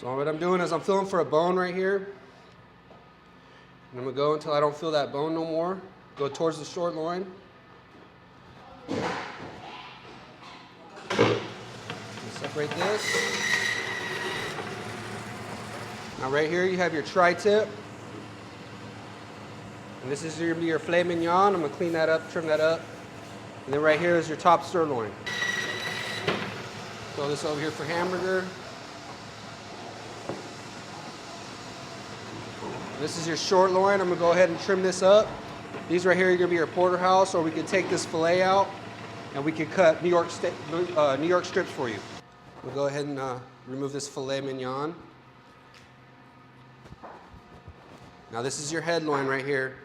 So what I'm doing is I'm feeling for a bone right here. And I'm gonna go until I don't feel that bone no more. Go towards the short loin. Separate this. Now right here you have your tri-tip. And this is gonna be your filet mignon. I'm gonna clean that up, trim that up. And then right here is your top sirloin. Throw this over here for hamburger. This is your short loin. I'm gonna go ahead and trim this up. These right here are gonna be your porterhouse, or we could take this filet out and we could cut New York strips for you. We'll go ahead and remove this filet mignon. Now this is your head loin right here.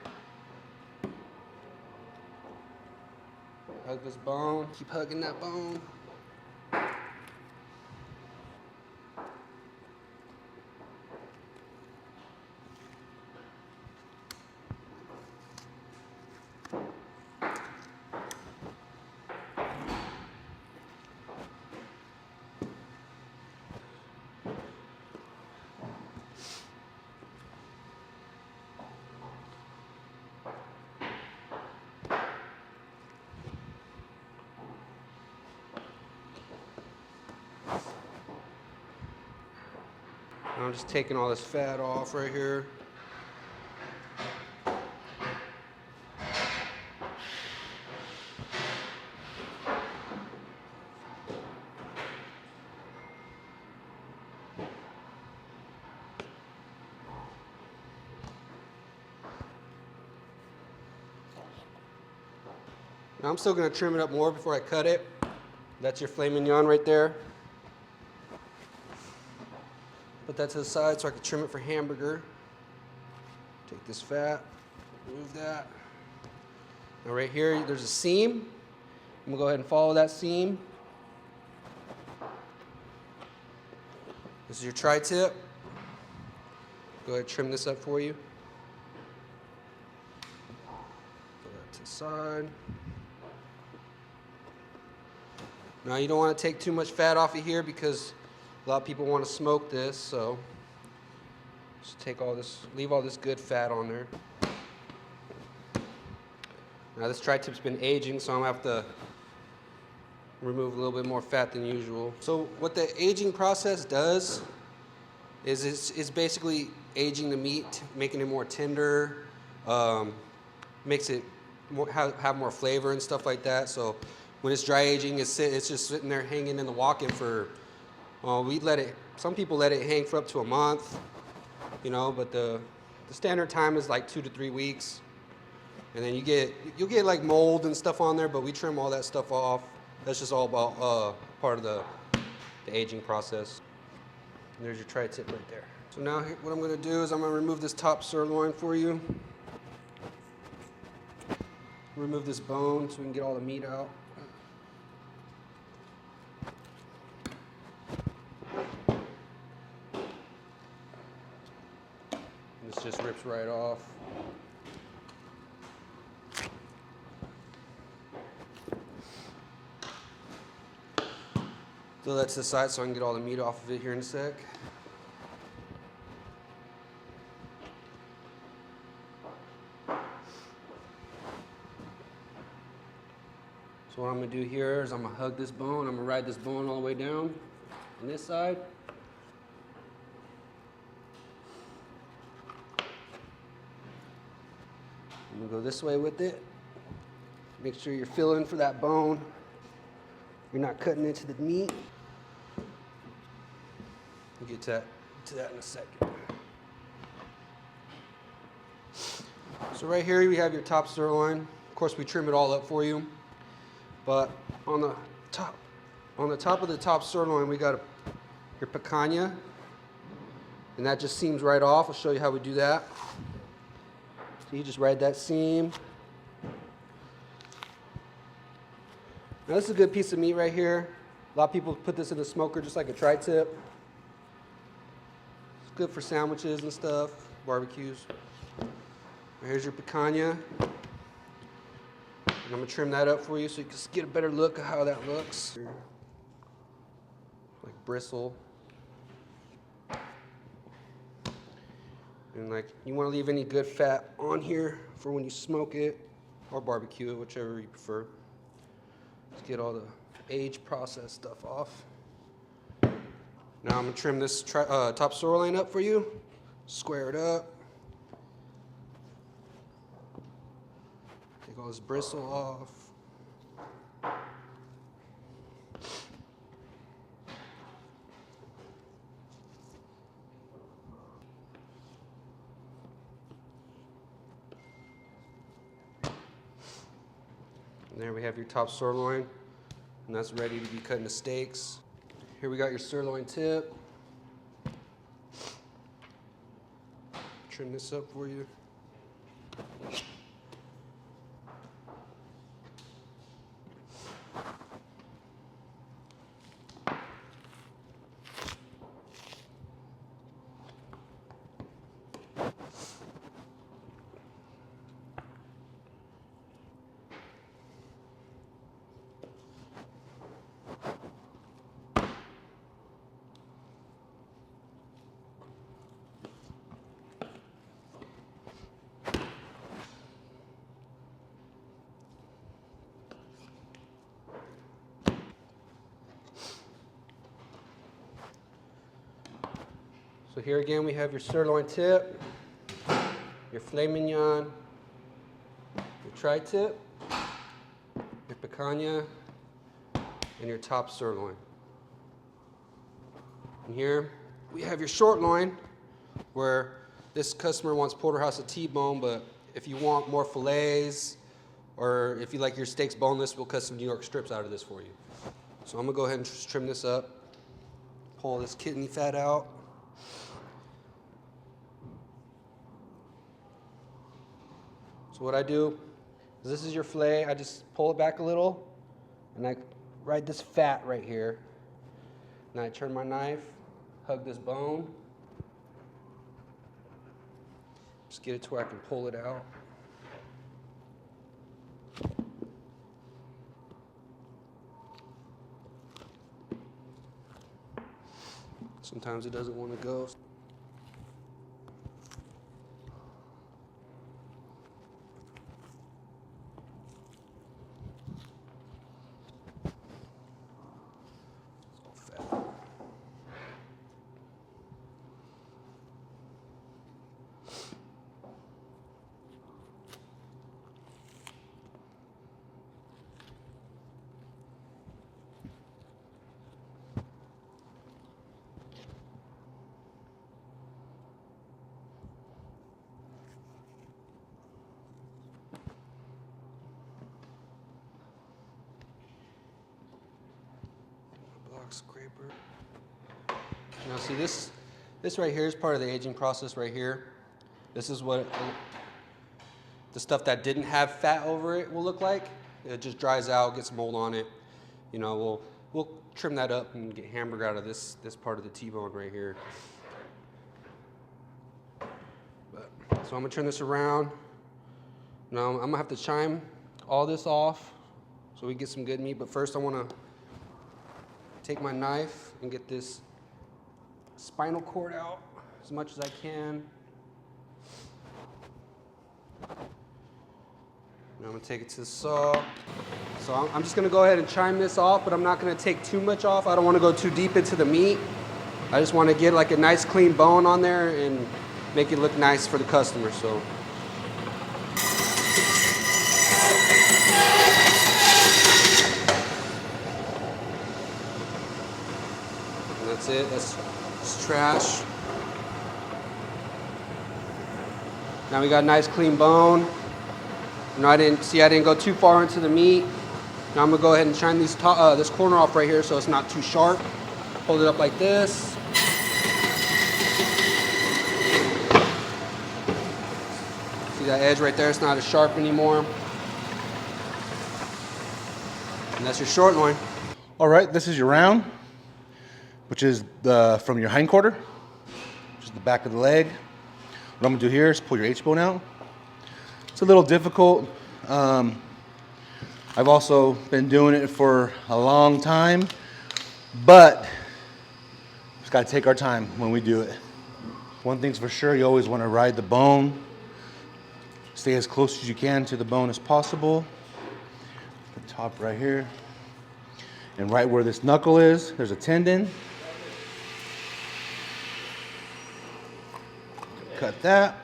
Hug this bone, keep hugging that bone. I'm just taking all this fat off right here. Now I'm still going to trim it up more before I cut it. That's your filet mignon right there. Put that to the side so I can trim it for hamburger. Take this fat, remove that. Now right here, there's a seam. I'm gonna go ahead and follow that seam. This is your tri-tip. Go ahead and trim this up for you. Put that to the side. Now you don't want to take too much fat off of here because a lot of people want to smoke this, so just take all this, leave all this good fat on there. Now this tri-tip's been aging, so I'm gonna have to remove a little bit more fat than usual. So what the aging process does is it's basically aging the meat, making it more tender, makes it have more flavor and stuff like that. So when it's dry aging, it's just sitting there hanging in the walk-in for, some people let it hang for up to a month, you know, but the standard time is like 2 to 3 weeks. And then you'll get like mold and stuff on there, but we trim all that stuff off. That's just all about part of the aging process. And there's your tri-tip right there. So now what I'm gonna do is I'm gonna remove this top sirloin for you. Remove this bone so we can get all the meat out. This just rips right off. Throw that to the side so I can get all the meat off of it here in a sec. So what I'm gonna do here is I'm gonna hug this bone. I'm gonna ride this bone all the way down on this side. I'm gonna go this way with it. Make sure you're feeling for that bone. You're not cutting into the meat. We'll get to that in a second. So right here we have your top sirloin. Of course we trim it all up for you. But on the top of the top sirloin we got your picanha. And that just seams right off. I'll show you how we do that. So you just ride that seam. Now this is a good piece of meat right here. A lot of people put this in the smoker just like a tri-tip. It's good for sandwiches and stuff, barbecues. Here's your picanha. And I'm gonna trim that up for you so you can get a better look at how that looks. Like bristle. And like, you want to leave any good fat on here for when you smoke it or barbecue it, whichever you prefer. Let's get all the age process stuff off. Now I'm gonna trim this top sirloin up for you. Square it up. Take all this bristle off. And there we have your top sirloin, and that's ready to be cut into steaks. Here we got your sirloin tip. Trim this up for you. So here again we have your sirloin tip, your filet mignon, your tri-tip, your picanha, and your top sirloin. And here we have your short loin, where this customer wants porterhouse and T-bone, but if you want more fillets, or if you like your steaks boneless, we'll cut some New York strips out of this for you. So I'm gonna go ahead and just trim this up, pull this kidney fat out. So what I do is, this is your fillet, I just pull it back a little, and I ride this fat right here. And I turn my knife, hug this bone, just get it to where I can pull it out. Sometimes it doesn't want to go. Scraper. Now see, this right here is part of the aging process right here. This is what the stuff that didn't have fat over it will look like. It just dries out, gets mold on it. You know, we'll trim that up and get hamburger out of this part of the T-bone right here. So I'm gonna turn this around. Now I'm gonna have to chime all this off so we get some good meat, but first I wanna take my knife and get this spinal cord out as much as I can. Now I'm gonna take it to the saw. So I'm just gonna go ahead and chime this off, but I'm not gonna take too much off. I don't wanna go too deep into the meat. I just wanna get like a nice clean bone on there and make it look nice for the customer. So. That's it, that's trash. Now we got a nice clean bone. You know, I didn't go too far into the meat. Now I'm gonna go ahead and chine this corner off right here so it's not too sharp. Hold it up like this. See that edge right there? It's not as sharp anymore. And that's your short loin. All right, this is your round, which is from your hindquarter, which is the back of the leg. What I'm gonna do here is pull your H-bone out. It's a little difficult. I've also been doing it for a long time, but just gotta take our time when we do it. One thing's for sure, you always want to ride the bone. Stay as close as you can to the bone as possible. The top right here. And right where this knuckle is, there's a tendon. Cut that.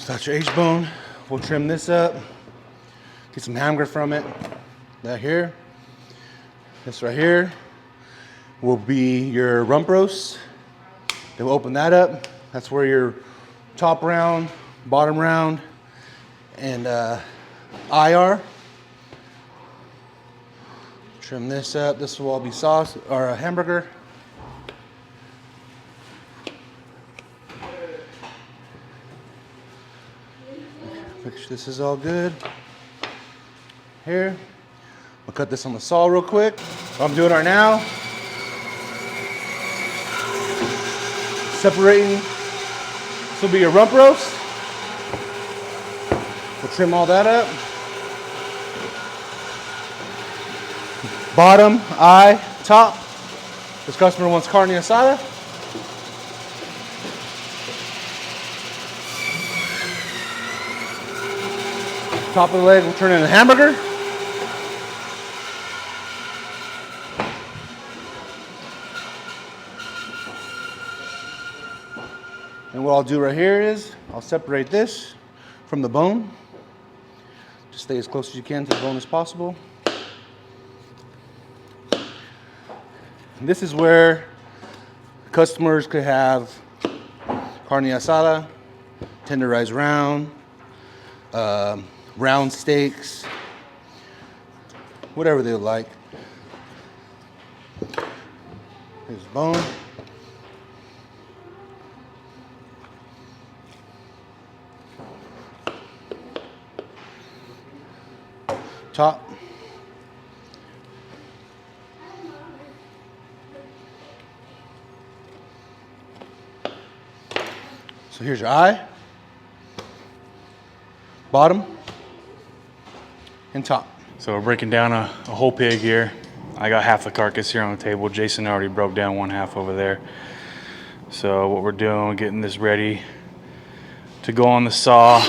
That's your H-bone. We'll trim this up. Get some hamburger from it. That here. This right here will be your rump roast. Then we'll open that up. That's where your top round, bottom round, and eye are. Trim this up. This will all be sauce or a hamburger. Make sure this is all good. Here, I'll cut this on the saw real quick. What I'm doing right now, separating. This will be your rump roast. We'll trim all that up. Bottom, eye, top. This customer wants carne asada. Top of the leg, we'll turn into hamburger. And what I'll do right here is I'll separate this from the bone. Just stay as close as you can to the bone as possible. And this is where customers could have carne asada, tenderized round, round steaks, whatever they like. Here's the bone. Top. So here's your eye, bottom, and top. So we're breaking down a whole pig here. I got half the carcass here on the table. Jason already broke down one half over there. So what we're doing, we're getting this ready to go on the saw.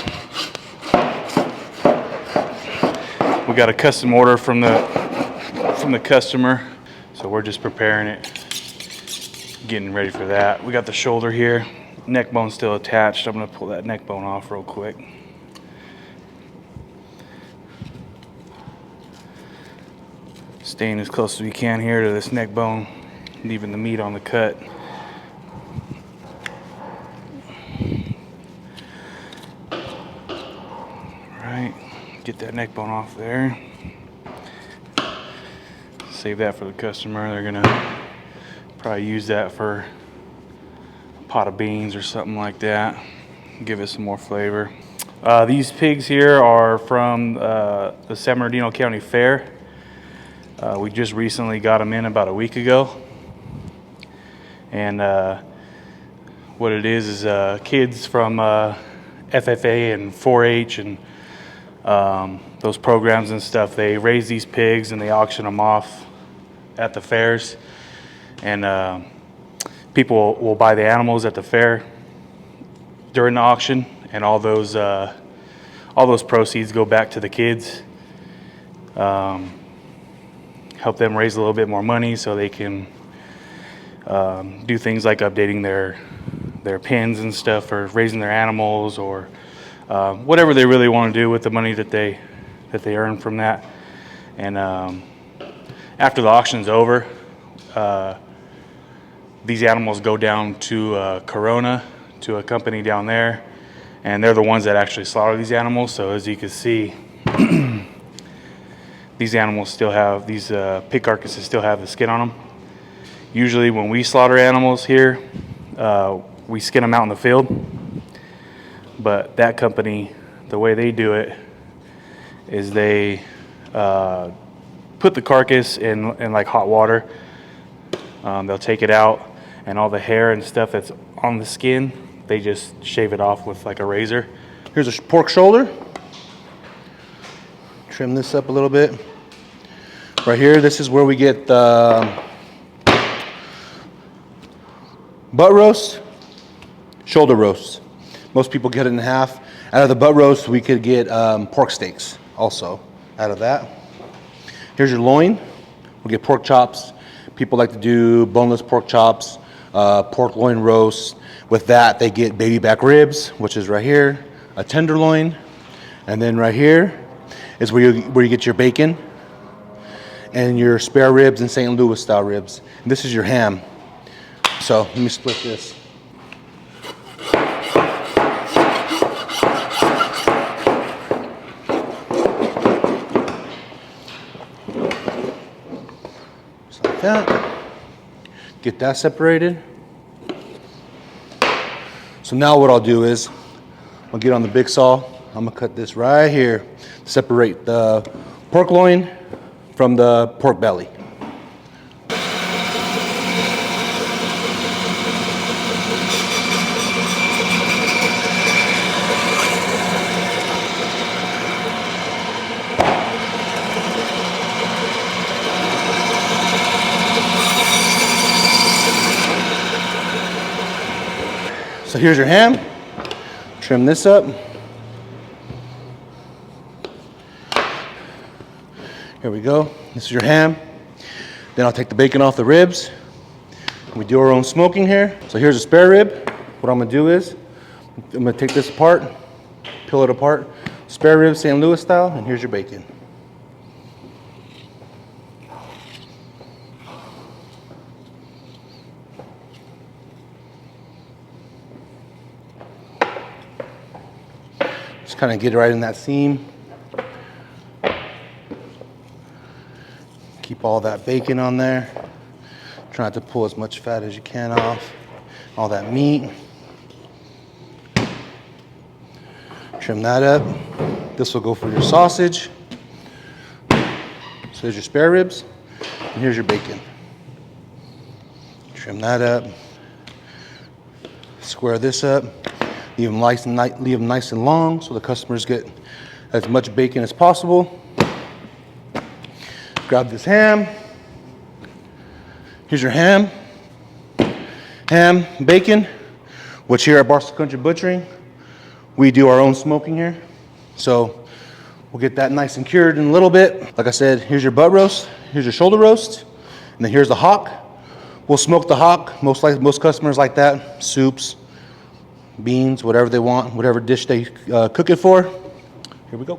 We got a custom order from the customer, so we're just preparing it, getting ready for that. We got the shoulder here, neck bone still attached. I'm gonna pull that neck bone off real quick. Staying as close as we can here to this neck bone, leaving the meat on the cut. Right, get that neck bone off there. Save that for the customer. They're gonna probably use that for a pot of beans or something like that. Give it some more flavor. These pigs here are from the San Bernardino County Fair. We just recently got them in about a week ago. And what it is kids from FFA and 4-H and those programs and stuff, they raise these pigs and they auction them off at the fairs. And people will buy the animals at the fair during the auction, and all those proceeds go back to the kids. Help them raise a little bit more money so they can do things like updating their pens and stuff, or raising their animals, or whatever they really want to do with the money that they earn from that. And after the auction's over, these animals go down to Corona, to a company down there, and they're the ones that actually slaughter these animals. So as you can see, these animals still have, these pig carcasses still have the skin on them. Usually when we slaughter animals here, we skin them out in the field. but that company, the way they do it is they put the carcass in like hot water. They'll take it out, and all the hair and stuff that's on the skin, they just shave it off with like a razor. Here's a pork shoulder. Trim this up a little bit. Right here, this is where we get the butt roast, shoulder roast. Most people get it in half. Out of the butt roast, we could get pork steaks also out of that. Here's your loin. We'll get pork chops. People like to do boneless pork chops, pork loin roast. With that, they get baby back ribs, which is right here, a tenderloin. And then right here is where you get your bacon and your spare ribs and St. Louis style ribs. And this is your ham. So let me split this. Just like that. Get that separated. So now what I'll do is I'll get on the big saw. I'm gonna cut this right here, separate the pork loin from the pork belly. So here's your ham. Trim this up. Here we go. This is your ham. Then I'll take the bacon off the ribs. We do our own smoking here. So here's a spare rib. What I'm gonna do is, I'm gonna take this apart, peel it apart. Spare rib, St. Louis style, and here's your bacon. Just kind of get it right in that seam. Keep all that bacon on there. Try not to pull as much fat as you can off. All that meat. Trim that up. This will go for your sausage. So there's your spare ribs, and here's your bacon. Trim that up. Square this up. Leave them nice and long so the customers get as much bacon as possible. Grab this ham. Here's your ham. Ham, bacon, which here at Barstow Country Butchery, we do our own smoking here. So we'll get that nice and cured in a little bit. Like I said, here's your butt roast, here's your shoulder roast, and then here's the hock. We'll smoke the hock. Most customers like that. Soups, beans, whatever they want, whatever dish they cook it for. Here we go.